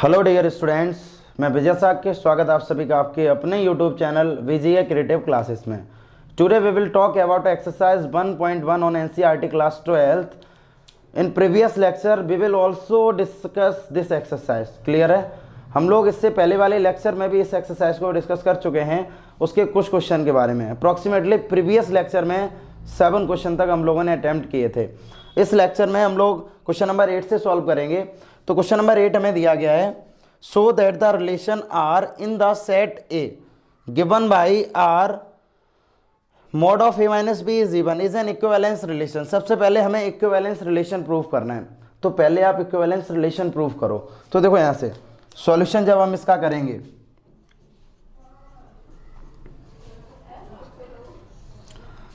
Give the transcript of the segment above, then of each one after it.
Hello dear students, मैं विजय साग स्वागत आप सभी का आपके अपने YouTube channel Vijay creative classes में। Today we will talk about exercise 1.1 on NCERT class 12th। In previous lecture we will also discuss this exercise. Clear है? हम लोग इससे पहले वाले लेक्चर में भी इस एक्सरसाइज को डिस्कस कर चुके हैं, उसके कुछ क्वेश्चन के बारे में। अप्रॉक्सीमेटली प्रीवियस लेक्चर में 7 क्वेश्चन तक हम लोगों ने अटैम्प्ट किए थे। इस लेक्चर में हम लोग क्वेश्चन नंबर 8 से सॉल्व करेंगे। तो क्वेश्चन नंबर 8 हमें दिया गया है, so that the relation R in the set A given by R mod of A minus B is even is an equivalence relation. सबसे पहले हमें इक्विवेलेंस रिलेशन प्रूव करना है, तो पहले आप इक्विवेलेंस रिलेशन प्रूव करो। तो देखो यहां से सॉल्यूशन जब हम इसका करेंगे,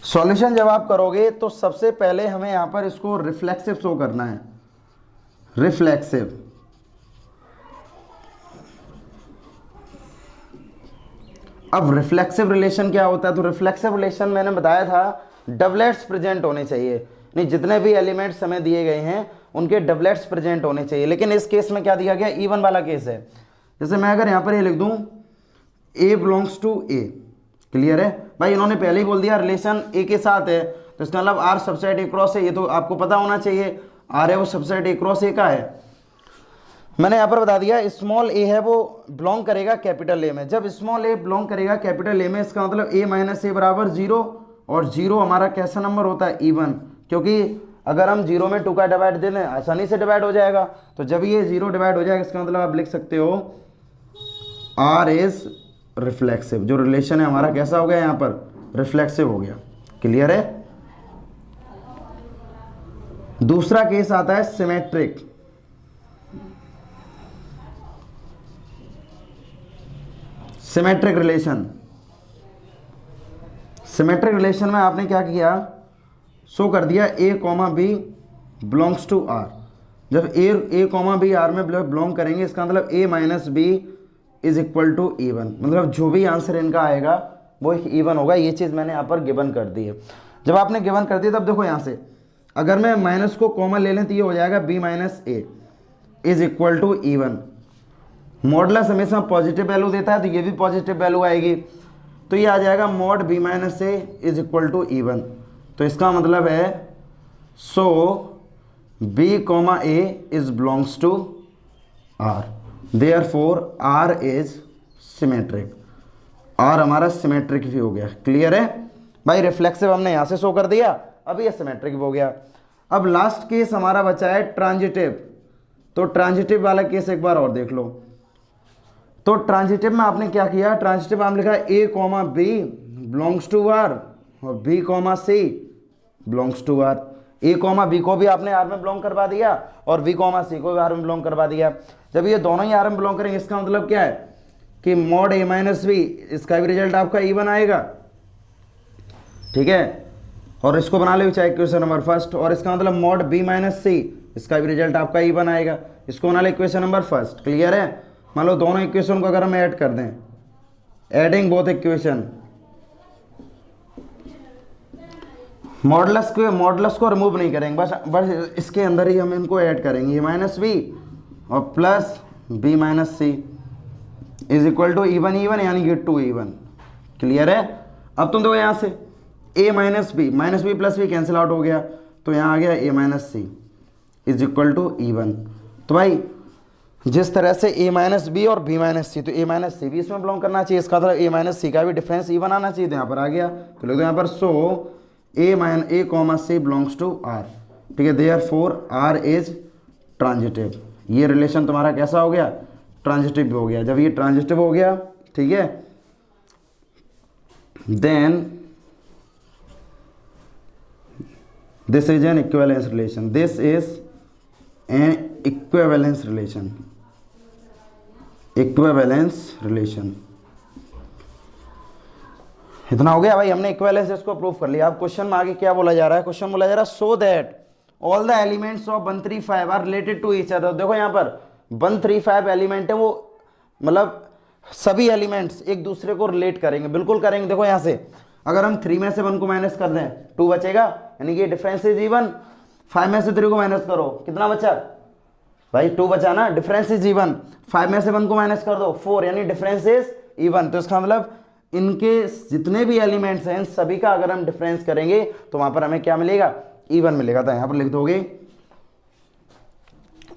सॉल्यूशन जब आप करोगे तो सबसे पहले हमें यहां पर इसको रिफ्लेक्सिव शो करना है। रिफ्लेक्सिव, अब रिफ्लेक्सिव रिलेशन क्या होता है? तो रिफ्लेक्सिव रिलेशन मैंने बताया था डबलेट्स प्रेजेंट होने चाहिए, नहीं जितने भी एलिमेंट्स हमें दिए गए हैं उनके डबलेट्स प्रेजेंट होने चाहिए। लेकिन इस केस में क्या दिया गया? इवन वाला केस है। जैसे मैं अगर यहां पर ये लिख दूं ए बिलोंग्स टू ए, क्लियर है भाई? इन्होंने पहले ही बोल दिया रिलेशन ए के साथ है, तो इसका मतलब आर सबसेट ए क्रॉस है, ये तो आपको पता होना चाहिए। आर है वो सबसेट ए क्रॉस ए का है। मैंने यहाँ पर बता दिया स्मॉल ए है वो बिलोंग करेगा कैपिटल ए में। जब स्मॉल ए बिलोंग करेगा कैपिटल ए में, इसका मतलब ए माइनस ए बराबर 0, और 0 हमारा कैसा नंबर होता है? इवन, क्योंकि अगर हम 0 में 2 का डिवाइड दे दें आसानी से डिवाइड हो जाएगा। तो जब ये 0 डिवाइड हो जाएगा, इसका मतलब आप लिख सकते हो आर इज रिफ्लेक्सिव। जो रिलेशन है हमारा कैसा हो गया? यहाँ पर रिफ्लेक्सिव हो गया। क्लियर है? दूसरा केस आता है symmetric. Symmetric relation, symmetric relation में आपने क्या किया? शो कर दिया A comma B belongs to R. जब ए कॉमा बी आर में बिलोंग करेंगे, इसका मतलब A minus B is equal to even, मतलब जो भी आंसर इनका आएगा वो इवन होगा। ये चीज़ मैंने यहाँ पर गिवन कर दी है। जब आपने गिवन कर दिया तब देखो यहाँ से अगर मैं माइनस को कॉमन ले लें तो ये हो जाएगा B minus A is equal to even. Modulus हमेशा पॉजिटिव वैल्यू देता है, तो ये भी पॉजिटिव वैल्यू आएगी, तो ये आ जाएगा mod B minus A is equal to even. तो इसका मतलब है so B comma A is belongs to R, therefore R is symmetric. R हमारा सिमेट्रिक भी हो गया। क्लियर है भाई? रिफ्लेक्सिव हमने यहां से शो कर दिया, अब ये सिमेट्रिक हो गया। अब लास्ट केस हमारा बचा है ट्रांजिटिव। तो ट्रांजिटिव वाला केस एक बार और देख लो। तो ट्रांजिटिव में आपने क्या किया? ट्रांजिटिव आपने लिखा A comma B belongs to R और B comma C belongs to R. A comma B को भी आपने आर में बिलोंग करवा दिया और बी कॉमा सी को भी आर में बिलोंग करवा दिया। जब ये दोनों ही आर में बिलोंग करेंगे, इसका मतलब क्या है कि मॉड ए माइनस बी, इसका भी रिजल्ट आपका इवन आएगा। ठीक है? और इसको बना ले चाहे इक्वेशन नंबर फर्स्ट, और इसका मतलब मॉड बी माइनस सी, इसका भी रिजल्ट आपका इवन आएगा। इसको बना ले इक्वेशन नंबर फर्स्ट। क्लियर है? मान लो दोनों इक्वेशन को अगर हम ऐड कर दें, एडिंग बोथ इक्वेशन, मॉडलस को रिमूव नहीं करेंगे, बस इसके अंदर ही हम इनको ऐड करेंगे। माइनस बी और plus B minus C is equal to even even, यानी कि 2 इवन। क्लियर है? अब तुम देखो यहाँ से a minus B plus B cancel out हो गया, तो यहाँ आ गया a minus C is equal to even. तो भाई जिस तरह से a माइनस बी और b माइनस सी, तो a माइनस सी भी इसमें बिलोंग करना चाहिए, इसका मतलब a माइनस सी का भी डिफरेंस इवन आना चाहिए। तो यहाँ पर आ गया, तो लिख दो यहाँ पर so A comma C belongs to R. ठीक है? Therefore R is transitive. ये रिलेशन तुम्हारा कैसा हो गया? ट्रांजिटिव हो गया। जब ये ट्रांजिटिव हो गया, ठीक है, then this is an equivalence relation. This is an equivalence relation. Equivalence relation. इतना हो गया भाई, हमने इक्विवेलेंस इसको प्रूव कर लिया। अब क्वेश्चन में आगे क्या बोला जा रहा है? क्वेश्चन बोला जा रहा है so that all the elements of 135 are related to each other. देखो यहाँ पर 135 एलिमेंट है, वो मतलब सभी एलिमेंट्स एक दूसरे को रिलेट करेंगे, बिल्कुल करेंगे। देखो यहाँ से अगर हम 3 में से 1 को माइनस कर दें 2 बचेगा, यानी कि डिफरेंस इज इवन। 5 में से 3 को माइनस करो, कितना बचा? भाई 2 बचा ना, डिफरेंस इज इवन, 5 में से 1 को माइनस कर दो 4, यानी डिफरेंस इज इवन। तो इसका मतलब इनके जितने भी एलिमेंट्स हैं सभी का अगर हम डिफरेंस करेंगे तो वहां पर हमें क्या मिलेगा, इवन मिलेगा। तो यहां पर लिख दोगे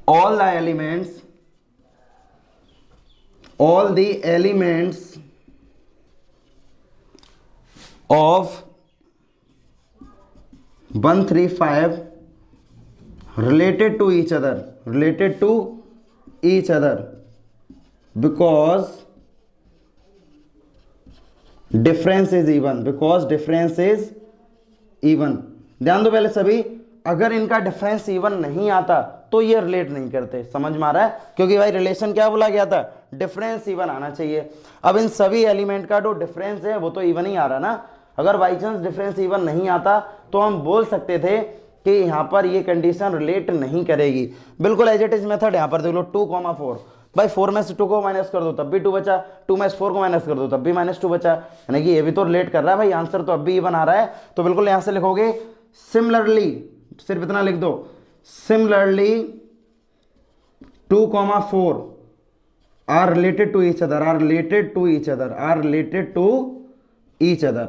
all the elements of 135 related to each other because difference is even, ध्यान दो पहले सभी, अगर इनका डिफरेंस इवन नहीं आता तो ये रिलेट नहीं करते, समझ में आ रहा है, क्योंकि भाई रिलेशन क्या बोला गया था, डिफरेंस इवन आना चाहिए। अब इन सभी एलिमेंट का जो डिफरेंस है वो तो इवन ही आ रहा ना, अगर बाई चांस डिफरेंस इवन नहीं आता तो हम बोल सकते थे कि यहाँ पर ये कंडीशन रिलेट नहीं करेगी। बिल्कुल एज इट इज मेथड यहाँ पर देख लो 2,4, भाई 4 में से 2 को माइनस कर दो तब भी 2 बचा, 2 में से 4 को माइनस कर दो तब भी -2 बचा, यानी कि ये भी तो रिलेट कर रहा है भाई, आंसर तो अब भी इवन आ रहा है। तो बिल्कुल यहाँ से लिखोगे सिमिलरली, सिर्फ इतना लिख दो, similarly 2,4 are related to each other।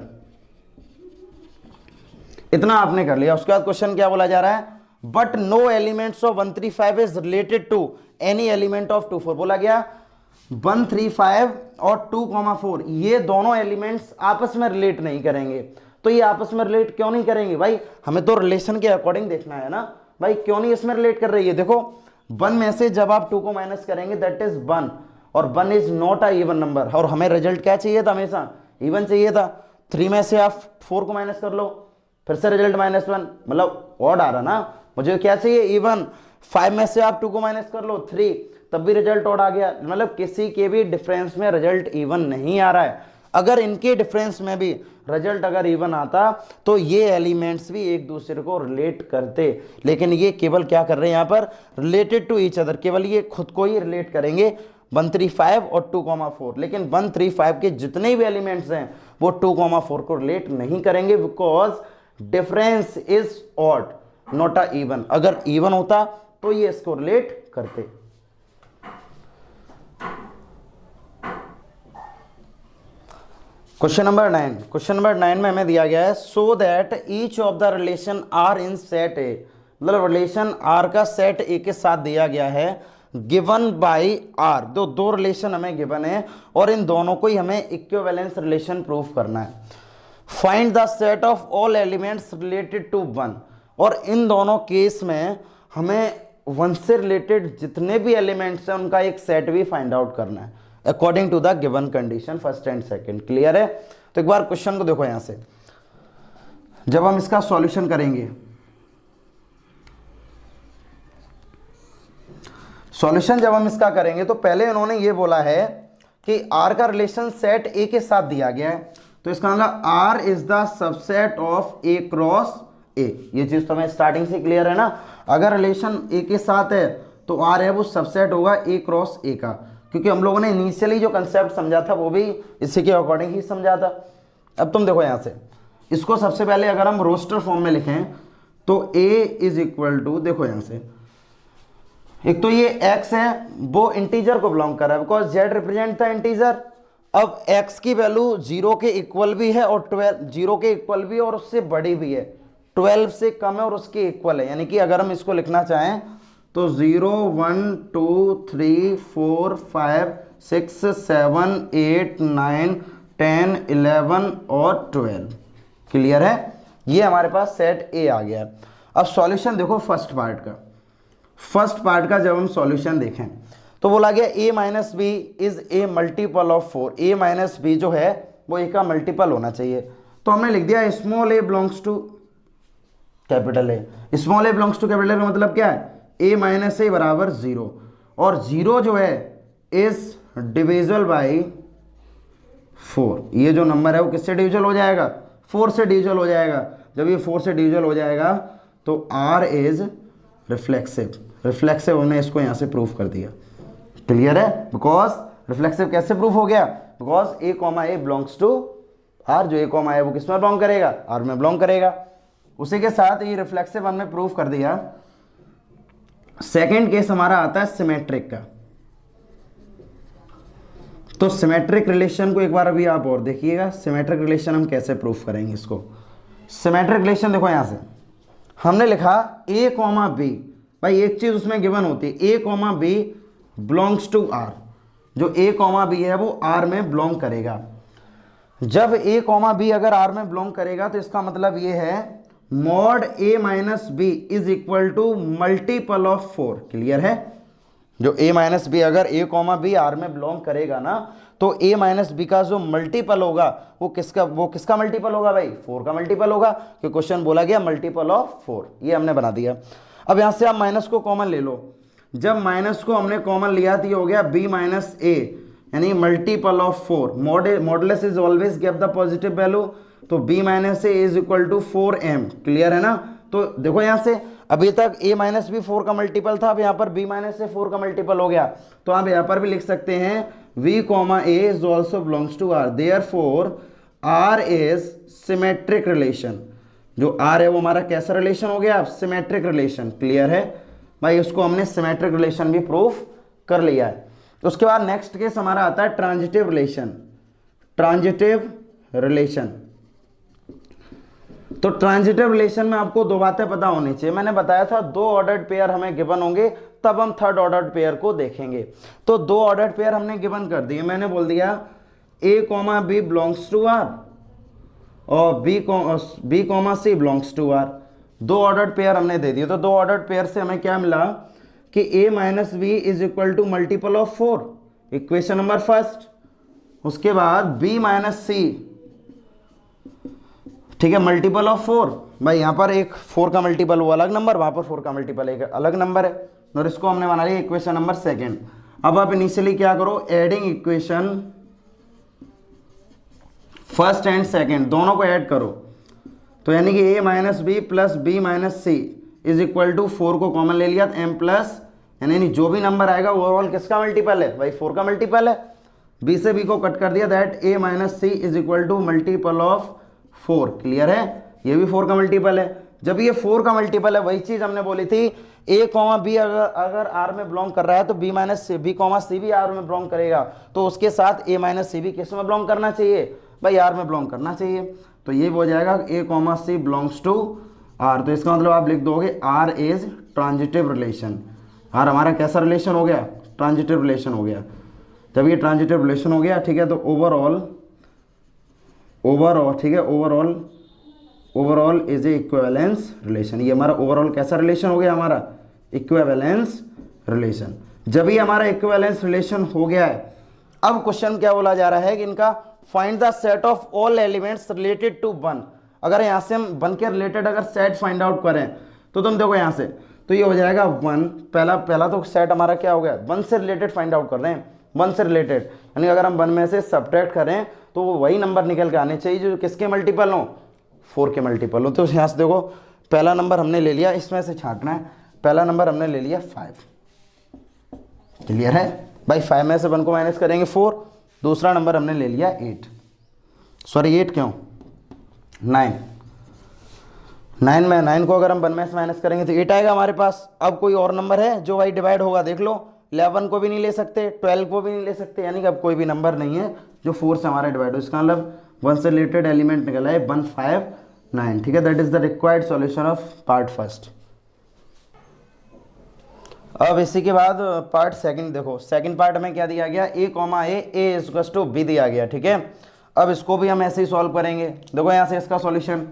इतना आपने कर लिया। उसके बाद क्वेश्चन क्या बोला जा रहा है, but no elements of 135 is related to any element of 24। बोला गया 135 और 2,4 ये दोनों एलिमेंट्स आपस में रिलेट नहीं करेंगे। तो ये आपस में रिलेट क्यों नहीं करेंगे भाई, हमें तो रिलेशन के अकॉर्डिंग देखना है ना भाई, क्यों नहीं इसमें रिलेट कर रही है। देखो 1 में से जब आप 2 को माइनस करेंगे दैट इज 1, और 1 is not a even number, और हमें रिजल्ट क्या चाहिए था, हमेशा इवन चाहिए था। 3 में से आप 4 को माइनस कर लो, फिर से रिजल्ट -1, मतलब ऑड आ रहा ना, मुझे क्या चाहिए, इवन। 5 में से आप 2 को माइनस कर लो 3, तब भी रिजल्ट ऑड आ गया, मतलब किसी के भी डिफरेंस में रिजल्ट इवन नहीं आ रहा है। अगर इनके डिफरेंस में भी रिजल्ट अगर इवन आता तो ये एलिमेंट्स भी एक दूसरे को रिलेट करते, लेकिन ये केवल क्या कर रहे हैं यहाँ पर, रिलेटेड टू ईच अदर, केवल ये खुद को ही रिलेट करेंगे 135 और 2,4, लेकिन 135 के जितने भी एलिमेंट्स हैं वो 2,4 को रिलेट नहीं करेंगे, because difference is odd not a even. अगर इवन होता तो ये इसको रिलेट करते। क्वेश्चन नंबर 9 में हमें दिया गया है so that each of the relation R in set A, मतलब रिलेशन आर का सेट ए के साथ दिया गया है, गिवन बाय आर। दो रिलेशन हमें गिवन है और इन दोनों को ही हमें इक्विवेलेंस रिलेशन प्रूफ करना है। Find the set of all elements related to 1, और इन दोनों केस में हमें 1 से रिलेटेड जितने भी एलिमेंट्स हैं उनका एक सेट भी फाइंड आउट करना है according to the given condition first and second. Clear है। तो एक बार क्वेश्चन को देखो, यहां से जब हम इसका सॉल्यूशन करेंगे, तो पहले उन्होंने ये बोला है कि आर का रिलेशन सेट ए के साथ दिया गया है, तो इसका मतलब R is the subset of A cross A. ये चीज तो हमें स्टार्टिंग से क्लियर है ना, अगर रिलेशन ए के साथ है तो आर है वो सबसेट होगा ए क्रॉस ए का, क्योंकि हम लोगों ने इनिशियली जो कंसेप्ट समझा था वो भी इसी के अकॉर्डिंग ही समझा था। अब तुम देखो यहां से, इसको सबसे पहले अगर हम रोस्टर फॉर्म में लिखें तो a इज इक्वल टू, देखो यहां से, एक तो ये x है वो इंटीजर को बिलोंग कर रहा है because z represent the integer. अब x की वैल्यू 0 के इक्वल भी है और 0 के इक्वल भी है और उससे बड़ी भी है, 12 से कम है और उसके इक्वल है, यानी कि अगर हम इसको लिखना चाहें तो 0 1 2 3 4 5 6 7 8 9 10 11 और 12। क्लियर है, ये हमारे पास सेट ए आ गया। अब सॉल्यूशन देखो फर्स्ट पार्ट का जब हम सॉल्यूशन देखें तो बोला गया a minus B is a multiple of 4, a minus B जो है वो ए का मल्टीपल होना चाहिए। तो हमने लिख दिया small a belongs to capital A. Small a belongs to capital का मतलब क्या है, a माइनस ए बराबर 0, और 0 जो है इज डिविजिबल बाई 4। ये जो नंबर है वो किससे डिविजिबल हो जाएगा, 4 से डिविजिबल हो जाएगा। जब ये 4 से डिविजिबल हो जाएगा तो r इज रिफ्लेक्सिव हमने इसको यहां से प्रूफ कर दिया। क्लियर है, बिकॉज रिफ्लेक्सिव कैसे प्रूफ हो गया, because a comma A belongs to r, जो a कॉमा ए वो किस में बिलोंग करेगा, r में बिलोंग करेगा। उसी के साथ ये रिफ्लेक्सिव हमने प्रूफ कर दिया। सेकेंड केस हमारा आता है सिमेट्रिक का। तो सिमेट्रिक रिलेशन को एक बार अभी आप और देखिएगा, सिमेट्रिक रिलेशन हम कैसे प्रूफ करेंगे इसको। सिमेट्रिक रिलेशन देखो यहां से हमने लिखा ए कॉमा बी, भाई एक चीज उसमें गिवन होती है, A comma B belongs to R, जो ए कॉमा बी है वो आर में बिलोंग करेगा। जब ए कॉमा बी अगर आर में बिलोंग करेगा तो इसका मतलब ये है mod A minus B is equal to multiple of 4। Clear है? जो a माइनस बी अगर a कॉमा बी आर में बिलोंग करेगा ना, तो a माइनस बी का जो मल्टीपल होगा वो किसका मल्टीपल होगा भाई? 4 का मल्टीपल होगा, क्योंकि क्वेश्चन बोला गया मल्टीपल ऑफ 4। ये हमने बना दिया। अब यहां से आप माइनस को कॉमन ले लो। जब माइनस को हमने कॉमन लिया तो ये हो गया b माइनस ए, यानी multiple of 4। Modulus is always give the positive value, तो b minus A is equal to 4m। Clear है ना? तो देखो यहां से अभी तक a माइनस बी 4 का मल्टीपल था, अब यहाँ पर b माइनस से 4 का मल्टीपल हो गया, तो आप यहाँ पर भी लिख सकते हैं v comma A is also belongs to r, therefore r is symmetric relation. जो r है वो हमारा कैसा रिलेशन हो गया? Symmetric relation. क्लियर है भाई? उसको हमने सिमेट्रिक रिलेशन भी प्रूफ कर लिया है। उसके बाद नेक्स्ट केस हमारा आता है ट्रांजिटिव रिलेशन। ट्रांजिटिव रिलेशन, तो ट्रांजिटिव रिलेशन में आपको दो बातें पता होनी चाहिए। मैंने बताया था 2 ऑर्डर्ड पेयर हमें गिवन होंगे, तब हम थर्ड ऑर्डर्ड पेयर को देखेंगे। तो 2 ऑर्डर्ड पेयर हमने गिवन कर दिए। मैंने बोल दिया a comma B belongs to r और b comma C belongs to r। 2 ordered pair हमने दे दिए। तो 2 ऑर्डर्ड पेयर से हमें क्या मिला कि a minus B is equal to multiple of 4, equation number first. उसके बाद b माइनस सी, ठीक है, मल्टीपल ऑफ 4। भाई यहाँ पर एक 4 का मल्टीपल वो अलग नंबर, वहां पर 4 का मल्टीपल एक अलग नंबर है, और इसको हमने बना लिया इक्वेशन नंबर सेकेंड। अब आप इनिशियली क्या करो, adding equation first and second दोनों को ऐड करो, तो यानी कि a minus B plus B minus C is equal to 4 को कॉमन ले लिया, तो m प्लस, यानी जो भी नंबर आएगा ओवरऑल किसका मल्टीपल है? भाई 4 का मल्टीपल है। b से b को कट कर दिया, that a minus C is equal to multiple of 4। Clear है? ये भी 4 का मल्टीपल है। जब ये 4 का मल्टीपल है, वही चीज हमने बोली थी a कॉमा बी अगर r में बिलोंग कर रहा है तो b माइनस बी कॉमा सी भी r में बिलोंग करेगा, तो उसके साथ a माइनस सी भी किस में बिलोंग करना चाहिए? भाई r में बिलोंग करना चाहिए। तो ये हो जाएगा a comma C belongs to r। तो इसका मतलब आप लिख दोगे r is transitive relation. r हमारा कैसा रिलेशन हो गया? ट्रांजिटिव रिलेशन हो गया। जब ये ट्रांजिटिव रिलेशन हो गया, ठीक है, तो ओवरऑल, ठीक है, overall is a equivalence relation. ये हमारा ओवरऑल कैसा रिलेशन हो गया? हमारा इक्विवेलेंस रिलेशन। जब ये हमारा इक्विवेलेंस रिलेशन हो गया है, अब क्वेश्चन क्या बोला जा रहा है कि इनका find the set of all elements related to 1। अगर यहाँ से हम 1 के रिलेटेड अगर सेट फाइंड आउट करें तो तुम देखो यहाँ से, तो ये हो जाएगा 1। पहला तो सेट हमारा क्या हो गया? 1 से रिलेटेड फाइंड आउट कर रहे हैं, 1 से रिलेटेड, यानी अगर हम 1 में से सब्ट्रैक्ट करें तो वो वही नंबर निकल के आने चाहिए जो किसके मल्टीपल हो? 4 के मल्टीपल हो। तो यहाँ से देखो पहला नंबर हमने ले लिया, इसमें से छांटना है। पहला नंबर हमने ले लिया 5। क्लियर है भाई? 5 में से 1 को माइनस करेंगे 4। दूसरा नंबर हमने ले लिया 8, सॉरी 8 क्यों, 9 में 9 को अगर हम 1 में से माइनस करेंगे तो 8 आएगा हमारे पास। अब कोई और नंबर है जो भाई डिवाइड होगा? देख लो, 11 को भी नहीं ले सकते, 12 को भी नहीं ले सकते, यानी कि अब कोई भी नंबर नहीं है जो 4 से हमारा डिवाइड हो। इसका मतलब 1 से रिलेटेड एलिमेंट निकला है 1, 5, 9। ठीक है, that is the required solution of part first. अब इसी के बाद पार्ट सेकंड देखो, सेकंड पार्ट में क्या दिया गया? a comma A equals to b दिया गया। ठीक है, अब इसको भी हम ऐसे ही सॉल्व करेंगे। देखो यहां से इसका सॉल्यूशन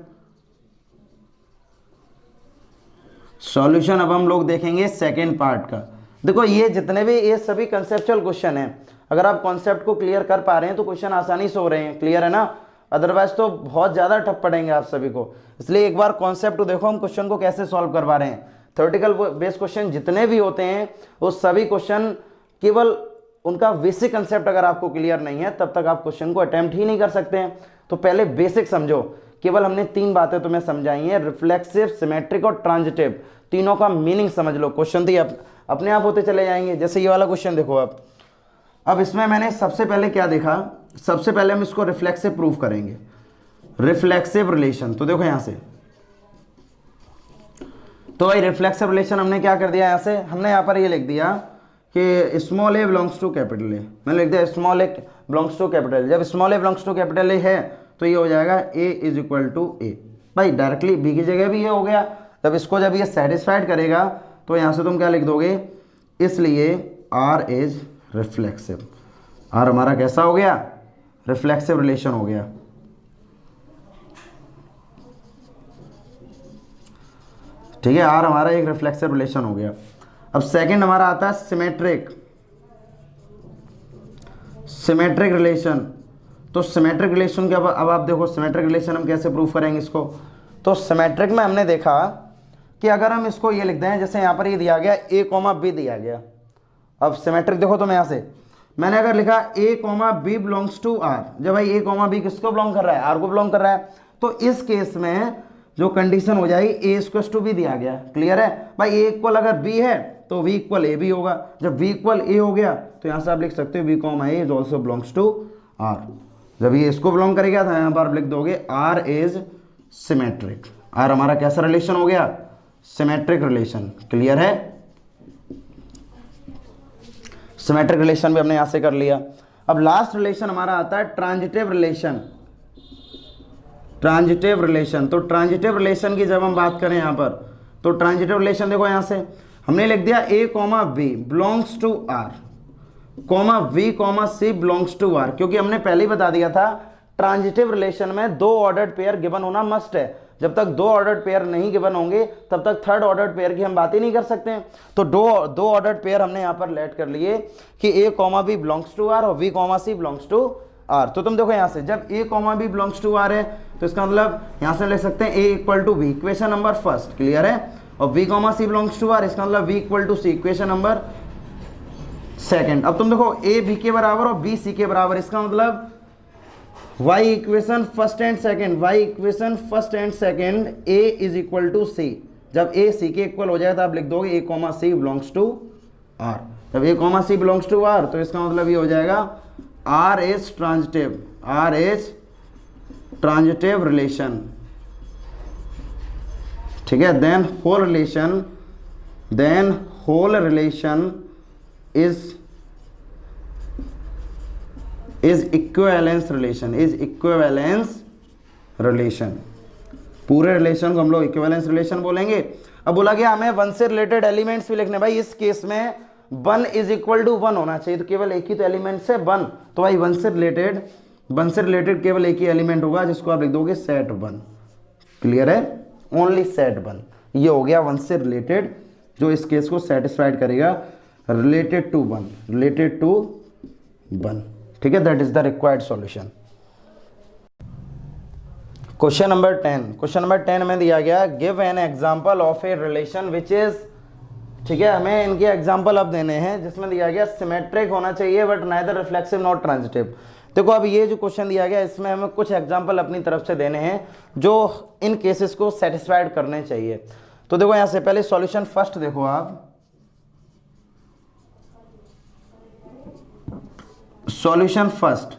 अब हम लोग देखेंगे सेकंड पार्ट का। देखो ये जितने भी ये सभी कंसेप्चुअल क्वेश्चन हैं, अगर आप कॉन्सेप्ट को क्लियर कर पा रहे हैं तो क्वेश्चन आसानी से हो रहे हैं। क्लियर है ना? अदरवाइज तो बहुत ज़्यादा टफ पड़ेंगे आप सभी को। इसलिए एक बार कॉन्सेप्ट देखो हम क्वेश्चन को कैसे सॉल्व करवा रहे हैं। थ्योरेटिकल बेस्ड क्वेश्चन जितने भी होते हैं वो सभी क्वेश्चन केवल उनका बेसिक कंसेप्ट अगर आपको क्लियर नहीं है तब तक आप क्वेश्चन को अटेम्प्ट ही नहीं कर सकते हैं। तो पहले बेसिक समझो। केवल हमने 3 बातें तुम्हें समझाई हैं, रिफ्लेक्सिव, सिमेट्रिक और ट्रांजिटिव। तीनों का मीनिंग समझ लो, क्वेश्चन तो अपने आप होते चले जाएंगे। जैसे ये वाला क्वेश्चन देखो अब इसमें मैंने सबसे पहले क्या देखा, सबसे पहले हम इसको रिफ्लेक्सिव प्रूफ करेंगे, रिफ्लेक्सिव रिलेशन। तो देखो यहां से तो भाई रिफ्लेक्सिव रिलेशन हमने क्या कर दिया, यहाँ से हमने यहाँ पर ये लिख दिया कि small A belongs to capital A, मैंने लिख दिया small A belongs to capital. जब small A belongs to capital A है तो ये हो जाएगा A is equal to A. भाई डायरेक्टली बी की जगह भी ये हो गया। जब ये सेटिस्फाइड करेगा तो यहाँ से तुम क्या लिख दोगे, इसलिए आर इज रिफ्लेक्सिव। आर हमारा कैसा हो गया, रिफ्लेक्सिव रिलेशन हो गया। ठीक है, आर हमारा एक रिफ्लेक्सिव रिलेशन हो गया। अब सेकंड हमारा आता है सिमेट्रिक रिलेशन। तो सिमेट्रिक रिलेशन के अब आप देखो सिमेट्रिक रिलेशन हम कैसे प्रूव करेंगे इसको। तो सिमेट्रिक में हमने देखा कि अगर हम इसको ये लिख दें, जैसे यहाँ पर ये दिया गया a कॉमा बी दिया गया। अब सिमेट्रिक देखो, तो मैं यहाँ से मैंने अगर लिखा a comma B belongs to R, जब भाई a कॉमा बी किसको बिलोंग कर रहा है, आर को बिलोंग कर रहा है, तो इस केस में जो कंडीशन हो जाएगी a इक्वल टू बी दिया गया। क्लियर है भाई, a इक्वल अगर b है तो v इक्वल a भी होगा। जब v इक्वल a हो गया तो यहाँ से आप लिख सकते हो v comma a is also belongs to R. जब ये इसको बिलोंग करेगा तो यहाँ पर आप लिख दोगे आर इज सिमेट्रिक। आर हमारा कैसा रिलेशन हो गया, सिमेट्रिक रिलेशन। क्लियर है, सिमेट्रिक रिलेशन भी हमने यहां से कर लिया। अब लास्ट रिलेशन हमारा आता है ट्रांजिटिव रिलेशन। ट्रांजिटिव रिलेशन, तो ट्रांजिटिव रिलेशन की जब हम बात करें यहां पर, तो ट्रांजिटिव रिलेशन देखो यहां से हमने लिख दिया a comma B belongs to R comma v comma C belongs to R, क्योंकि हमने पहले ही बता दिया था ट्रांजिटिव रिलेशन में दो ऑर्डर्ड पेयर गिवन होना मस्ट है। जब तक दो ऑर्डर्ड पेयर नहीं गिवन होंगे तब तक थर्ड ऑर्डर्ड पेयर की हम बात ही नहीं कर सकते हैं। तो दो ऑर्डर्ड पेयर हमने यहाँ पर लेट कर लिए कि a comma B belongs to R और v comma C belongs to R. तो तुम देखो यहाँ से जब a comma B belongs to R है तो इसका मतलब यहाँ से लिख सकते हैं a equal to b, equation number first. Clear है, और v comma C belongs to R, इसका मतलब v equal to c, equation number second. अब तुम देखो a b के बराबर और b c के बराबर, इसका मतलब y equation first and second, y equation first and second, a is equal to c। जब a c के इक्वल हो जाए तो आप लिख दोगे a comma c belongs to r। जब a comma c belongs to r तो इसका मतलब ये हो जाएगा r is transitive, r is transitive relation. ठीक है, then whole relation is equivalence relation. पूरे रिलेशन को हम लोग इक्विवेलेंस रिलेशन बोलेंगे। अब बोला गया हमें वन से रिलेटेड एलिमेंट्स भी लिखने। भाई इस केस में one is equal to one होना चाहिए, तो केवल एक ही तो एलिमेंट है वन। तो भाई वन से रिलेटेड केवल एक ही एलिमेंट होगा जिसको आप लिख दोगे सेट वन। क्लियर है, ओनली सेट वन। ये हो गया वन से रिलेटेड जो इस केस को सेटिस्फाइड करेगा, रिलेटेड टू वन। ठीक है, that is the required solution. Question number 10 में दिया गया give an example of a relation which is, ठीक है, हमें इनके एग्जांपल अब देने हैं जिसमें दिया गया सिमेट्रिक होना चाहिए but neither reflexive not transitive. देखो अब ये जो क्वेश्चन दिया गया इसमें हमें कुछ एग्जांपल अपनी तरफ से देने हैं जो इन केसेस को सेटिस्फाइड करने चाहिए। तो देखो यहां से पहले सॉल्यूशन फर्स्ट देखो आप, सॉल्यूशन फर्स्ट।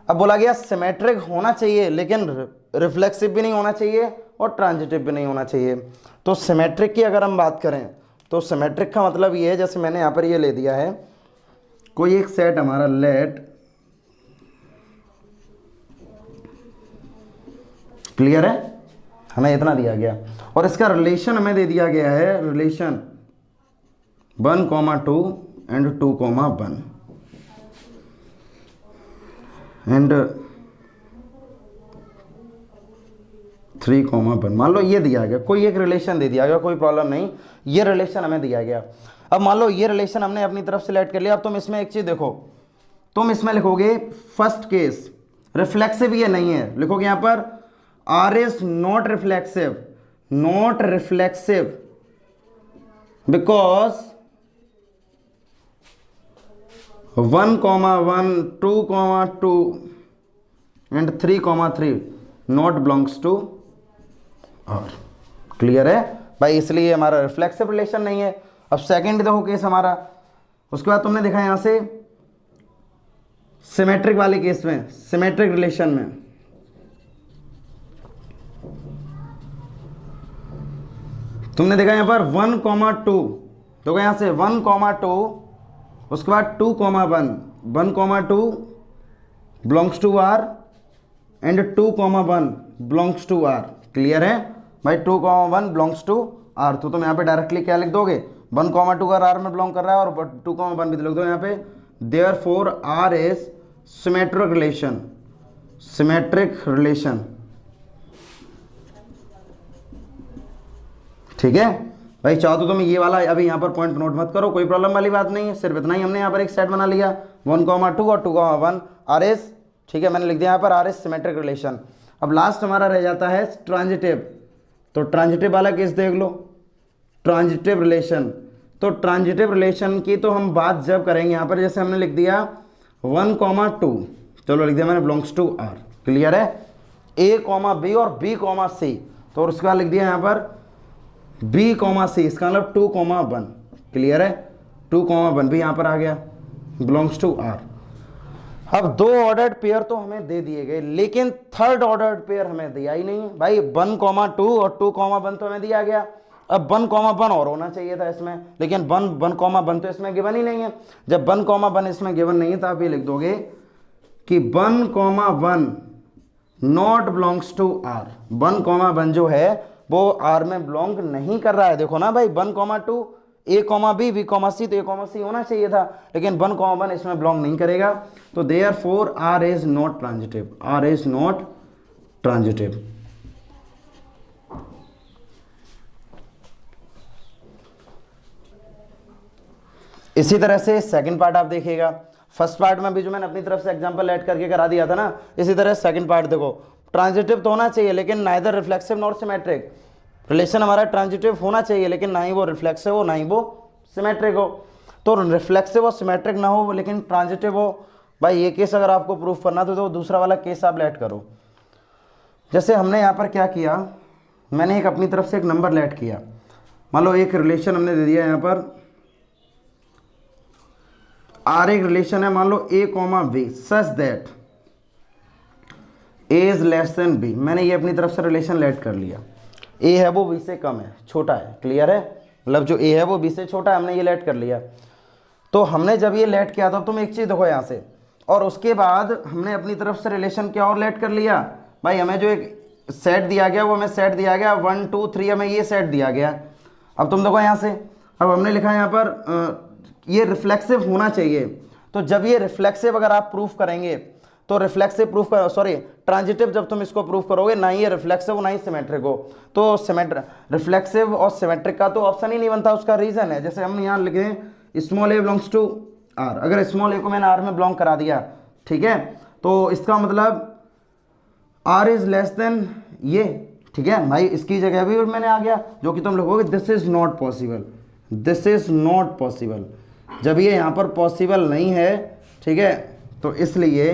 अब बोला गया सिमेट्रिक होना चाहिए लेकिन रिफ्लेक्सिव भी नहीं होना चाहिए और ट्रांजिटिव भी नहीं होना चाहिए। तो सिमेट्रिक की अगर हम बात करें तो सिमेट्रिक का मतलब ये है, जैसे मैंने यहाँ पर ये ले दिया है कोई एक सेट हमारा लेट, क्लियर है, हमें इतना दिया गया और इसका रिलेशन हमें दे दिया गया है, रिलेशन 1,2 एंड 2,1 एंड 3,1। मान लो ये दिया गया, कोई एक रिलेशन दे दिया गया, कोई प्रॉब्लम नहीं, ये रिलेशन हमें दिया गया। अब मान लो ये रिलेशन हमने अपनी तरफ सेलेक्ट कर लिया। अब तुम इसमें एक चीज देखो, तुम इसमें लिखोगे फर्स्ट केस रिफ्लेक्सिव ये नहीं है, लिखोगे यहां पर R is not reflexive because 1,1, 2,2 and 3,3 not belongs to R. Clear है भाई, इसलिए हमारा रिफ्लेक्सिव रिलेशन नहीं है। अब सेकंड देखो केस हमारा, उसके बाद तुमने देखा यहां से सिमेट्रिक वाले केस में, सिमेट्रिक रिलेशन में तुमने देखा यहाँ पर 1,2, तो यहाँ से 1,2, उसके बाद 2,1, 1,2 belongs to R and 2,1 belongs to R. Clear है भाई, 2,1 बिलोंग्स टू आर। तो तुम यहाँ पे डायरेक्टली क्या लिख दोगे, 1,2 का आर में बिलोंग कर रहा है और 2,1 भी लिख दो यहाँ पे। Therefore R is symmetric relation, symmetric relation. ठीक है भाई, चाहो तो तुम ये वाला अभी यहाँ पर पॉइंट नोट मत करो, कोई प्रॉब्लम वाली बात नहीं है, सिर्फ इतना ही हमने यहाँ पर एक सेट बना लिया 1,2 और 2,1 आर एस। ठीक है, मैंने लिख दिया यहाँ पर आर एस सिमेट्रिक रिलेशन। अब लास्ट हमारा रह जाता है ट्रांजिटिव। तो ट्रांजिटिव वाला केस देख लो, ट्रांजिटिव रिलेशन। तो ट्रांजिटिव रिलेशन की तो हम बात जब करेंगे यहाँ पर, जैसे हमने लिख दिया 1,2, चलो लिख दिया मैंने बिलोंग्स टू आर। क्लियर है, ए कॉमा बी और बी कॉमा सी, तो उसके बाद लिख दिया यहाँ पर बी कॉमा सी, इसका मतलब 2,1। क्लियर है, 2,1 भी यहाँ पर आ गया, बिलोंग्स टू आर। अब 2 ऑर्डर्ड पेयर तो हमें दे दिए गए, लेकिन थर्ड ऑर्डर्ड पेयर हमें दिया ही नहीं है भाई। 1,2 और 2,1 तो हमें दिया गया, अब 1,1 और होना चाहिए था इसमें, लेकिन 1,1 तो इसमें गिवन ही नहीं है। जब 1,1 इसमें गिवन नहीं है तो आप ये लिख दोगे कि 1,1 नॉट बिलोंग्स टू आर। 1,1 जो है वो आर में बिलोंग नहीं कर रहा है। देखो ना भाई, 1,2 ए comma B B comma C, तो ए कॉमा सी होना चाहिए था, लेकिन 1,1 इसमें बिलोंग नहीं करेगा। तो therefore R is not transitive, R is not transitive. इसी तरह से सेकंड पार्ट आप देखिएगा। फर्स्ट पार्ट में भी जो मैंने अपनी तरफ से एग्जांपल ऐड करके करा दिया था ना, इसी तरह सेकंड पार्ट देखो, ट्रांजिटिव तो होना चाहिए लेकिन neither reflexive nor symmetric. Relation हमारा ट्रांजिटिव होना चाहिए लेकिन ना ही वो रिफ्लेक्सिव हो ना ही वो सिमेट्रिक हो। तो रिफ्लेक्सिव और सिमेट्रिक ना हो लेकिन ट्रांजिटिव हो, भाई ये केस अगर आपको प्रूफ करना तो दूसरा वाला केस आप लेट करो। जैसे हमने यहाँ पर क्या किया, मैंने एक अपनी तरफ से एक नंबर लेट किया। मान लो एक रिलेशन हमने दे दिया यहाँ पर, आर एक रिलेशन है, मान लो A comma B such that A is less than B. मैंने ये अपनी तरफ से रिलेशन लेट कर लिया। ए है वो बी से कम है, छोटा है। क्लियर है, मतलब जो ए है वो बी से छोटा है, हमने ये लेट कर लिया। तो हमने जब ये लेट किया था, तुम एक चीज़ देखो यहाँ से, और उसके बाद हमने अपनी तरफ से रिलेशन क्या और लेट कर लिया भाई। हमें जो एक सेट दिया गया वो हमें सेट दिया गया 1 2 3, हमें ये सेट दिया गया। अब तुम देखो यहाँ से, अब हमने लिखा यहाँ पर ये रिफ्लेक्सिव होना चाहिए। तो जब ये रिफ्लेक्सिव अगर आप प्रूफ करेंगे तो रिफ्लेक्सिव प्रूफ सॉरी ट्रांजिटिव जब तुम इसको प्रूफ करोगे, ना ही ये रिफ्लेक्सिव हो ना ही सिमेट्रिक हो, तो रिफ्लेक्सिव और सिमेट्रिक का तो ऑप्शन ही नहीं बनता। उसका रीजन है, जैसे हम यहाँ लिखे small A belongs to R. अगर स्मॉल ए को मैंने आर में बिलोंग करा दिया, ठीक है, तो इसका मतलब आर इज लेस देन ये। ठीक है भाई, इसकी जगह भी मैंने आ गया, जो कि तुम लिखोगे this is not possible, this is not possible. जब ये यहाँ पर पॉसिबल नहीं है, ठीक है, तो इसलिए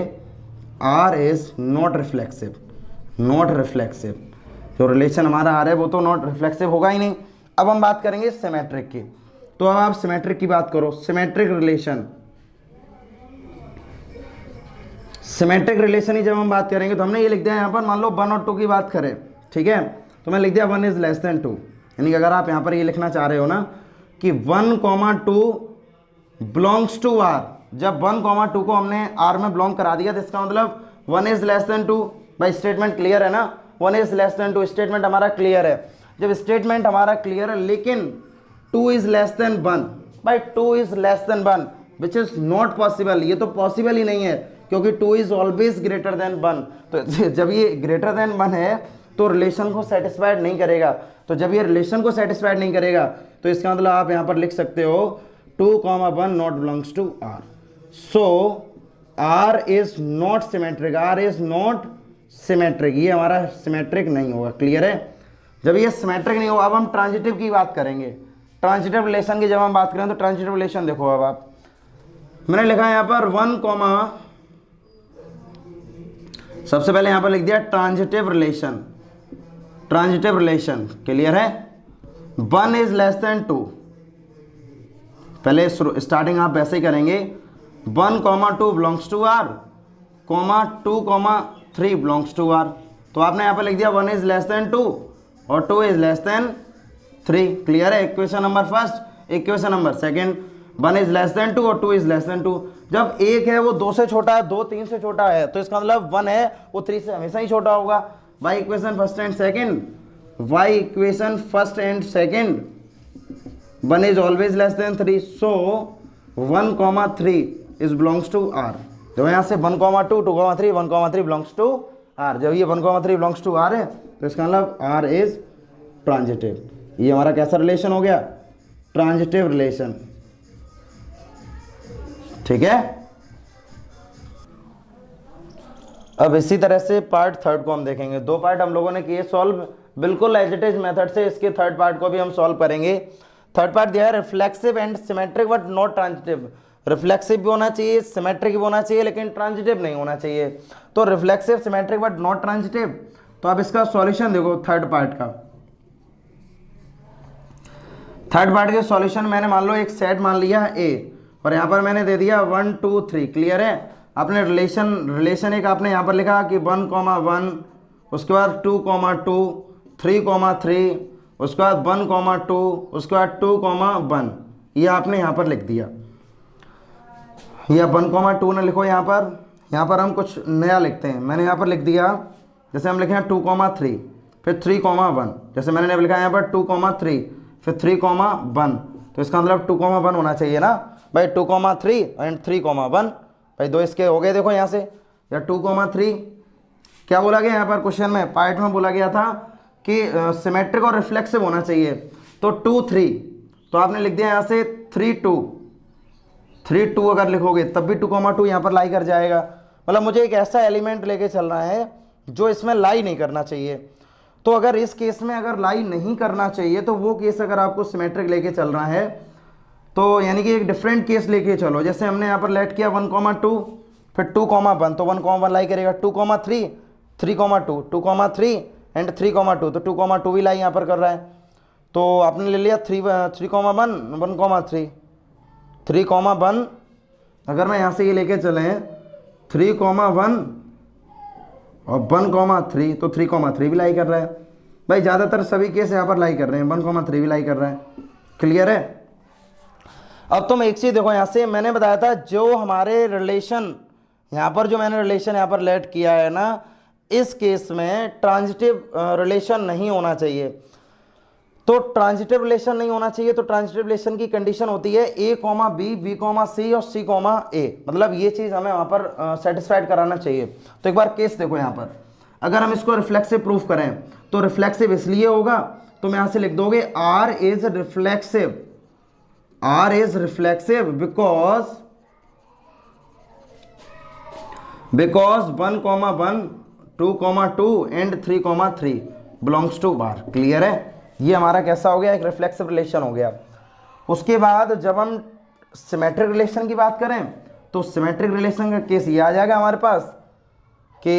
R is not reflexive, not reflexive. जो रिलेशन हमारा आर है वो तो नॉट रिफ्लेक्सिव होगा ही नहीं। अब हम बात करेंगे सिमेट्रिक की। तो अब आप सिमेट्रिक की बात करो, सिमेट्रिक रिलेशन। सिमेट्रिक रिलेशन ही जब हम बात करेंगे तो हमने ये लिख दिया यहाँ पर, मान लो 1 और 2 की बात करें, ठीक है, तो मैं लिख दिया 1 इज लेस देन 2। यानी कि अगर आप यहाँ पर ये लिखना चाह रहे हो ना कि 1,2 बिलोंग्स टू आर, जब 1,2 को हमने आर में बिलोंग करा दिया तो इसका मतलब 1 इज लेस देन 2। भाई स्टेटमेंट क्लियर है ना, 1 इज लेस देन 2 स्टेटमेंट हमारा क्लियर है। जब स्टेटमेंट हमारा क्लियर है लेकिन 2 इज लेस देन 1, भाई 2 is less then 1 which is not possible, ये तो पॉसिबल ही नहीं है क्योंकि 2 इज ऑलवेज ग्रेटर देन 1। तो जब ये ग्रेटर देन 1 है तो रिलेशन को सेटिस्फाइड नहीं करेगा। तो जब ये रिलेशन को सेटिस्फाइड नहीं करेगा तो इसका मतलब आप यहाँ पर लिख सकते हो 2,1 not belongs to R. So R is not symmetric, R is not symmetric, ये हमारा सिमेट्रिक नहीं होगा। क्लियर है, जब ये सिमेट्रिक नहीं होगा। अब हम ट्रांजिटिव की बात करेंगे, ट्रांजिटिव रिलेशन की जब हम बात करें तो ट्रांजिटिव रिलेशन देखो। अब आप, मैंने लिखा है यहाँ पर 1, सबसे पहले यहाँ पर लिख दिया transitive relation, transitive relation. Clear है, 1 इज लेस देन 2। पहले स्टार्टिंग आप वैसे ही करेंगे, 1,2 belongs to R, 2,3 belongs to R. तो आपने यहाँ पर लिख दिया 1 इज लेस देन 2 और 2 इज लेस देन 3, क्लियर है। Equation number first, equation number second, 1 is less then 2 और 2 इज लेस देन 2। जब एक है वो 2 से छोटा है, 2 3 से छोटा है, तो इसका मतलब 1 है वो 3 से हमेशा ही छोटा होगा। By equation first and second, by equation first and second, 1 is always less than 3, so 1, 3 is belongs to R। तो यहाँ से 1, 2, 2, 3, 1, 3 belongs to R। जब ये 1, 3 belongs to R है तो इसका मतलब R is ट्रांजिटिव। ये हमारा कैसा रिलेशन हो गया? ट्रांजिटिव रिलेशन, ठीक है। अब इसी तरह से पार्ट थर्ड को हम देखेंगे। 2 पार्ट हम लोगों ने किए सॉल्व, बिल्कुल एज इट इज मेथड से इसके थर्ड पार्ट को भी हम सॉल्व करेंगे। थर्ड पार्ट दिया है reflexive and symmetric but not transitive. Reflexive भी होना चाहिए, सिमेट्रिक भी होना चाहिए, लेकिन ट्रांजिटिव नहीं होना चाहिए। तो reflexive, symmetric but not transitive. तो अब इसका सॉल्यूशन देखो थर्ड पार्ट का। थर्ड पार्ट के सॉल्यूशन मैंने मान लो एक सेट मान लिया है ए, और यहाँ पर मैंने दे दिया 1 2 3, क्लियर है। आपने रिलेशन एक आपने यहाँ पर लिखा कि 1, 1, उसके बाद 2, 2, 3, 3, उसके बाद 1, 2, उसके बाद 2, 1, ये आपने यहाँ पर लिख दिया। या 1, 2 न लिखो यहाँ पर हम कुछ नया लिखते हैं। मैंने यहाँ पर लिख दिया, जैसे हम लिखे हैं 2, 3, फिर 3, 1, जैसे मैंने लिखा है यहाँ पर 2, 3, फिर 3, 1, तो इसका मतलब 2, 1 होना चाहिए ना भाई। 2, 3 एंड 3, 1 भाई, 2 इसके हो गए। देखो यहाँ से, या 2, 3 क्या बोला गया यहाँ पर क्वेश्चन में, पार्ट में बोला गया था कि सिमेट्रिक और रिफ्लेक्सिव होना चाहिए। तो 2, 3, तो आपने लिख दिया यहाँ से 3, 2 अगर लिखोगे तब भी 2, 2 यहाँ पर लाई कर जाएगा। मतलब मुझे एक ऐसा एलिमेंट लेके चलना है जो इसमें लाई नहीं करना चाहिए। तो अगर इस केस में अगर लाई नहीं करना चाहिए, तो वो केस अगर आपको सिमेट्रिक लेके चल रहा है, तो यानी कि एक डिफरेंट केस लेके चलो। जैसे हमने यहाँ पर लेट किया 1, 2, फिर 2, 1, तो 1, 1 लाई करेगा। 2, 3, 3, 2, 2, 3 एंड 3, 2, तो 2, 2 भी लाई यहाँ पर कर रहा है। तो आपने ले लिया 3, 1, 3, 3, 1। अगर मैं यहाँ से ये लेके चले 3, 1 और 1, 3, तो 3, 3 भी लाई कर रहा है भाई। ज़्यादातर सभी केस यहाँ पर लाई कर रहे हैं, 1, 3 भी लाई कर रहा है, क्लियर है। अब तुम एक चीज़ देखो, यहाँ से मैंने बताया था जो हमारे रिलेशन यहाँ पर, जो मैंने रिलेशन यहाँ पर लेट किया है ना, इस केस में ट्रांजिटिव रिलेशन नहीं होना चाहिए। तो ट्रांजिटिव रिलेशन नहीं होना चाहिए, तो ट्रांजिटिव रिलेशन की कंडीशन होती है A, B, B, C और C, A। मतलब ये चीज़ हमें वहाँ पर सेटिस्फाइड कराना चाहिए। तो एक बार केस देखो यहाँ पर, अगर हम इसको रिफ्लेक्सिव प्रूफ करें तो रिफ्लेक्सिव इसलिए होगा, तो मैं यहाँ से लिख दोगे R is reflexive. R is reflexive because 1, 1, 2, 2 and 3, 3 belongs to R, clear है। ये हमारा कैसा हो गया, एक रिफ्लेक्सिव रिलेशन हो गया। उसके बाद जब हम सिमेट्रिक रिलेशन की बात करें, तो सिमेट्रिक रिलेशन का केस ये आ जाएगा हमारे पास कि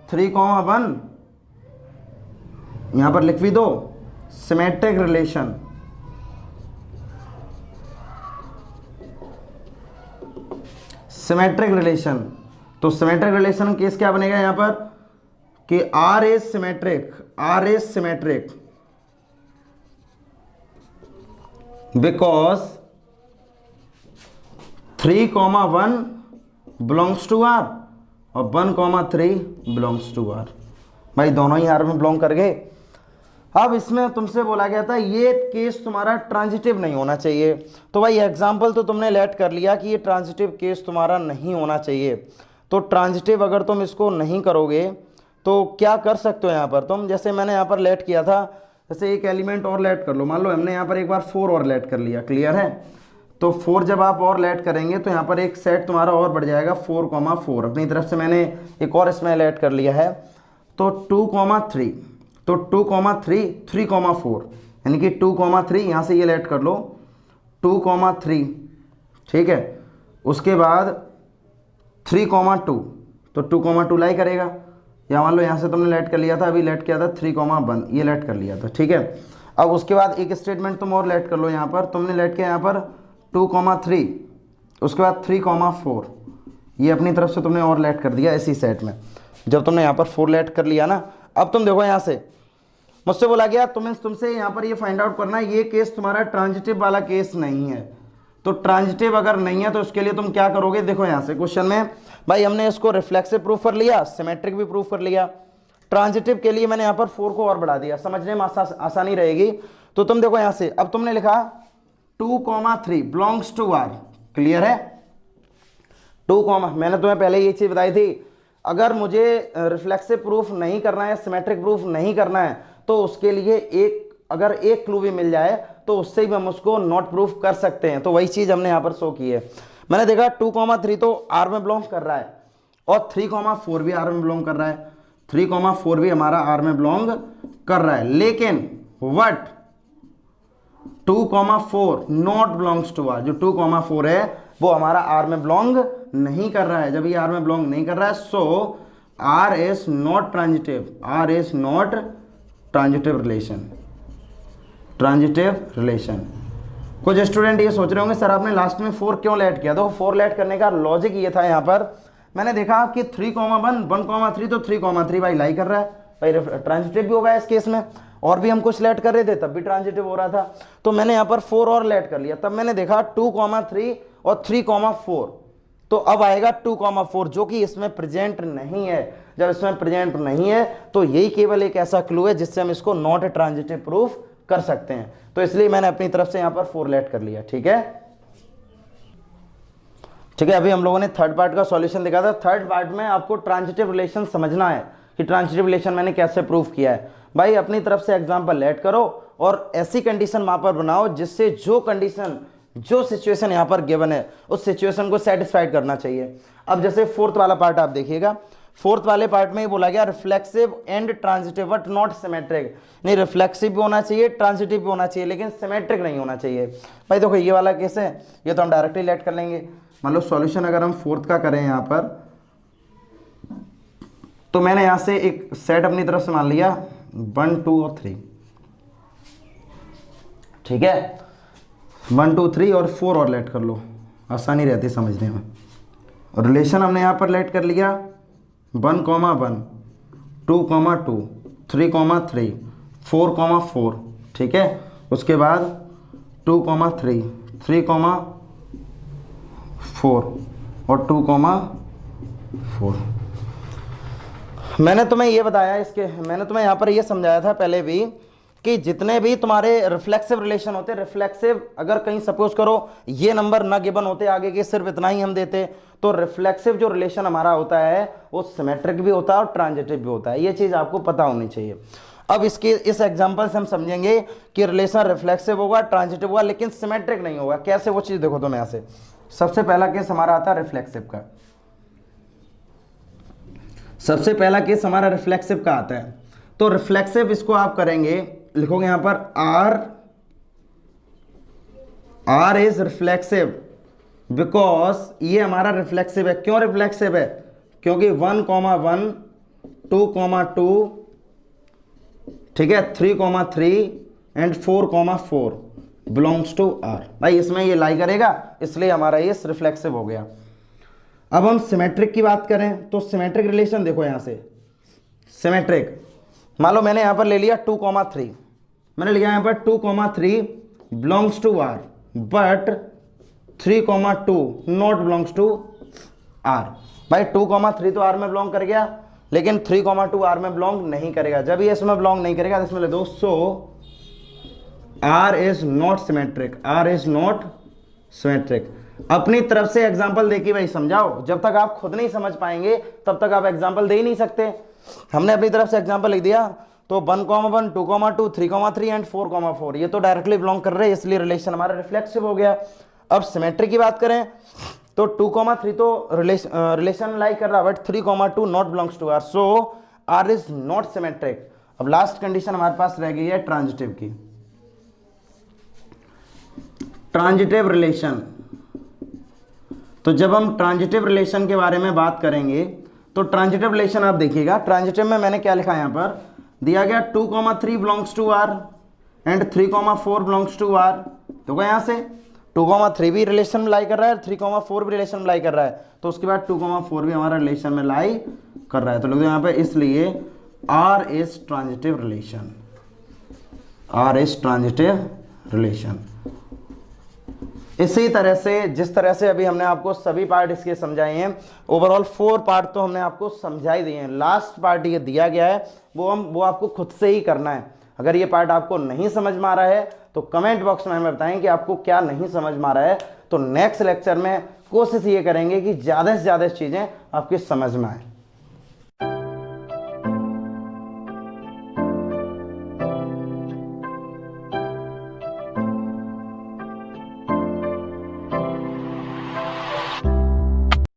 3, 1 यहाँ पर लिख भी दो सिमेट्रिक रिलेशन। सिमेट्रिक रिलेशन, तो सिमेट्रिक रिलेशन केस क्या बनेगा यहाँ पर कि R is symmetric, R is symmetric because 3, 1 belongs to R और 1, 3 बिलोंग्स टू R। भाई दोनों ही R में बिलोंग कर गए। अब इसमें तुमसे बोला गया था ये केस तुम्हारा ट्रांजिटिव नहीं होना चाहिए। तो भाई एग्जाम्पल तो तुमने लेट कर लिया कि ये ट्रांजिटिव केस तुम्हारा नहीं होना चाहिए। तो ट्रांजिटिव अगर तुम इसको नहीं करोगे तो क्या कर सकते हो यहाँ पर तुम, जैसे मैंने यहाँ पर लेट किया था, जैसे एक एलिमेंट और लेट कर लो। मान लो हमने यहाँ पर एक बार 4 और लेट कर लिया, क्लियर है। तो 4 जब आप और लेट करेंगे तो यहाँ पर एक सेट तुम्हारा और बढ़ जाएगा 4, 4। अपनी तरफ से मैंने एक और इसमें लेट कर लिया है। तो 2, 3, तो 2, 3, 3, 4, यानी कि 2, 3, यहाँ से ये लेट कर लो 2, 3, ठीक है। उसके बाद 3, 2, तो 2, 2 लाई करेगा। या मान लो यहाँ से तुमने लेट कर लिया था, अभी लेट किया था 3, 1, ये लेट कर लिया था, ठीक है। अब उसके बाद एक स्टेटमेंट तुम और लेट कर लो। यहाँ पर तुमने लेट किया यहाँ पर 2, 3, उसके बाद 3, 4, ये अपनी तरफ से तुमने और लेट कर दिया इसी सेट में। जब तुमने यहाँ पर 4 लेट कर लिया ना, अब तुम देखो यहाँ से मुझसे बोला गया तुमसे यहाँ पर ये फाइंड आउट करना है, ये केस तुम्हारा ट्रांजिटिव वाला केस नहीं है। तो ट्रांजिटिव अगर नहीं है तो उसके लिए तुम क्या करोगे, देखो यहाँ से क्वेश्चन में भाई हमने इसको रिफ्लेक्सिव प्रूफ कर लिया, सिमेट्रिक भी प्रूफ कर लिया। ट्रांजिटिव के लिए मैंने यहाँ पर 4 को और बढ़ा दिया, समझने में आसानी रहेगी। तो तुम देखो यहाँ से, अब तुमने लिखा 2,3 बिलोंग्स टू आर, क्लियर है। 2, मैंने तुम्हें पहले ये चीज बताई थी, अगर मुझे रिफ्लेक्सिव प्रूफ नहीं करना है, सिमेट्रिक प्रूफ नहीं करना है, तो उसके लिए अगर एक क्लू भी मिल जाए तो उससे भी हम उसको नॉट प्रूफ कर सकते हैं। तो वही चीज हमने यहाँ पर शो की है। मैंने देखा 2,3 तो आर में बिलोंग कर रहा है और 3,4 भी आर में बिलोंग कर रहा है, 3,4 भी हमारा आर में बिलोंग कर रहा है, लेकिन what 2,4 not belongs to R, जो 2,4 है वो हमारा आर में बिलोंग नहीं कर रहा है। जब ये आर में बिलोंग नहीं कर रहा है, so R is not transitive, R is not transitive relation, transitive relation. कुछ स्टूडेंट ये सोच रहे होंगे सर आपने लास्ट में 4 क्यों लेट किया, तो 4 लेट करने का लॉजिक ये था, यहाँ पर मैंने देखा कि 3,1 1,3 तो 3,3 भाई लाई कर रहा है, भाई ट्रांजिटिव भी होगा इस केस में, और भी हम कुछ लेट कर रहे थे तब भी ट्रांजिटिव हो रहा था, तो मैंने यहाँ पर 4 और लेट कर लिया। तब मैंने देखा 2,3 और 3,4, तो अब आएगा 2,4 जो कि इसमें प्रेजेंट नहीं है। जब इसमें प्रेजेंट नहीं है तो यही केवल एक ऐसा क्लू है जिससे हम इसको नॉट ट्रांजिटिव प्रूफ कर सकते हैं। तो इसलिए मैंने अपनी तरफ से यहाँ पर 4 लेट कर लिया। ठीक है, ठीक है। अभी हम लोगों ने थर्ड पार्ट का सॉल्यूशन देखा था। थर्ड पार्ट में आपको ट्रांजिटिव रिलेशन समझना है कि ट्रांजिटिव रिलेशन मैंने कैसे प्रूफ किया है। भाई अपनी तरफ से एग्जांपल लेट करो और ऐसी कंडीशन वहां पर बनाओ जिससे जो कंडीशन, जो सिचुएशन यहाँ पर गिवन है उस सिचुएशन को सेटिस्फाइड करना चाहिए। अब जैसे फोर्थ वाला पार्ट आप देखिएगा, फोर्थ वाले पार्ट में ये बोला गया reflexive and transitive but not symmetric. नहीं, रिफ्लेक्सिव भी होना चाहिए, ट्रांजिटिव भी होना चाहिए, लेकिन सिमेट्रिक नहीं होना चाहिए। भाई देखो ये वाला केस है, ये तो हम डायरेक्टली लेट कर लेंगे। मान लो सॉल्यूशन अगर हम फोर्थ का करें यहाँ पर, तो मैंने यहाँ से एक सेट अपनी तरफ से मान लिया 1 2 और 3, ठीक है। 1 2 3 और 4 और लेट कर लो, आसानी रहती है समझने में। रिलेशन हमने यहाँ पर लेट कर लिया 1, 1 2, 2 3, 3 4, 4, ठीक है। उसके बाद 2, 3 3, 4 और 2, 4। मैंने तुम्हें ये बताया, मैंने तुम्हें यहाँ पर ये समझाया था पहले भी कि जितने भी तुम्हारे रिफ्लेक्सिव रिलेशन होते हैं, रिफ्लेक्सिव अगर कहीं सपोज करो ये नंबर ना गिवन होते, आगे के सिर्फ इतना ही हम देते, तो रिफ्लेक्सिव जो रिलेशन हमारा होता है वो सिमेट्रिक भी होता है और ट्रांजिटिव भी होता है। ये चीज़ आपको पता होनी चाहिए। अब इस एग्जाम्पल से हम समझेंगे कि रिलेशन रिफ्लेक्सिव होगा, ट्रांजिटिव होगा, लेकिन सिमेट्रिक नहीं होगा। कैसे, वो चीज़ देखो तुम यहाँ से। सबसे पहला केस हमारा आता है रिफ्लेक्सिव का। सबसे पहला केस हमारा रिफ्लेक्सिव का आता है। तो रिफ्लेक्सिव इसको आप करेंगे, लिखोगे यहां पर आर इज रिफ्लेक्सिव बिकॉज ये हमारा रिफ्लेक्सिव है। क्यों रिफ्लेक्सिव है? क्योंकि 1, 1 2, 2, ठीक है, 3, 3 एंड 4, 4 बिलोंग्स टू आर। भाई इसमें ये लाई करेगा, इसलिए हमारा ये रिफ्लेक्सिव हो गया। अब हम सिमेट्रिक की बात करें तो सिमेट्रिक रिलेशन देखो यहां से। सिमेट्रिक मान लो मैंने यहां पर ले लिया 2, 3, मैंने लिया यहां पर 2, 3 belongs to R but 3, 2 not belongs to R. भाई 2, 3 तो आर में बिलोंग कर गया, लेकिन 3, 2 आर में बिलोंग नहीं करेगा। जब ये इसमें बिलोंग नहीं करेगा तो इसमें ले दो, so R is not symmetric, R is not symmetric. अपनी तरफ से एग्जाम्पल देखिए भाई, समझाओ। जब तक आप खुद नहीं समझ पाएंगे तब तक आप एग्जाम्पल दे ही नहीं सकते। हमने अपनी तरफ से एग्जाम्पल लिख दिया, तो 1, 1 2, 2 3, 3 एंड 4, 4 ये तो डायरेक्टली बिलोंग कर रहे हैं, इसलिए रिलेशन हमारा रिफ्लेक्सिव हो गया। अब सिमेट्रिक की बात करें तो 2, 3 तो रिलेशन लाई कर रहा है, but 3, 2 not belongs to R, so R is not symmetric. अब लास्ट कंडीशन हमारे पास रह गई है ट्रांजिटिव की। ट्रांजिटिव रिलेशन, तो जब हम ट्रांजिटिव रिलेशन के बारे में बात करेंगे तो ट्रांजिटिव रिलेशन आप देखिएगा। ट्रांजिटिव में मैंने क्या लिखा है, यहां पर दिया गया 2, 3 belongs to R and 3, 4 belongs to R. तो यहां से 2, 3 भी रिलेशन में लाई कर रहा है, 3, 4 भी रिलेशन में लाई कर रहा है, तो उसके बाद 2, 4 भी हमारा रिलेशन में लाई कर रहा है। तो लिख दो यहां पे, इसलिए R is transitive relation, R is transitive relation. इसी तरह से जिस तरह से अभी हमने आपको सभी पार्ट इसके समझाए हैं, ओवरऑल 4 पार्ट तो हमने आपको समझा ही दिए हैं। लास्ट पार्ट ये दिया गया है वो आपको खुद से ही करना है। अगर ये पार्ट आपको नहीं समझ में आ रहा है तो कमेंट बॉक्स में हमें बताएं कि आपको क्या नहीं समझ में आ रहा है, तो नेक्स्ट लेक्चर में कोशिश ये करेंगे कि ज़्यादा से ज़्यादा चीज़ें आपकी समझ में आए।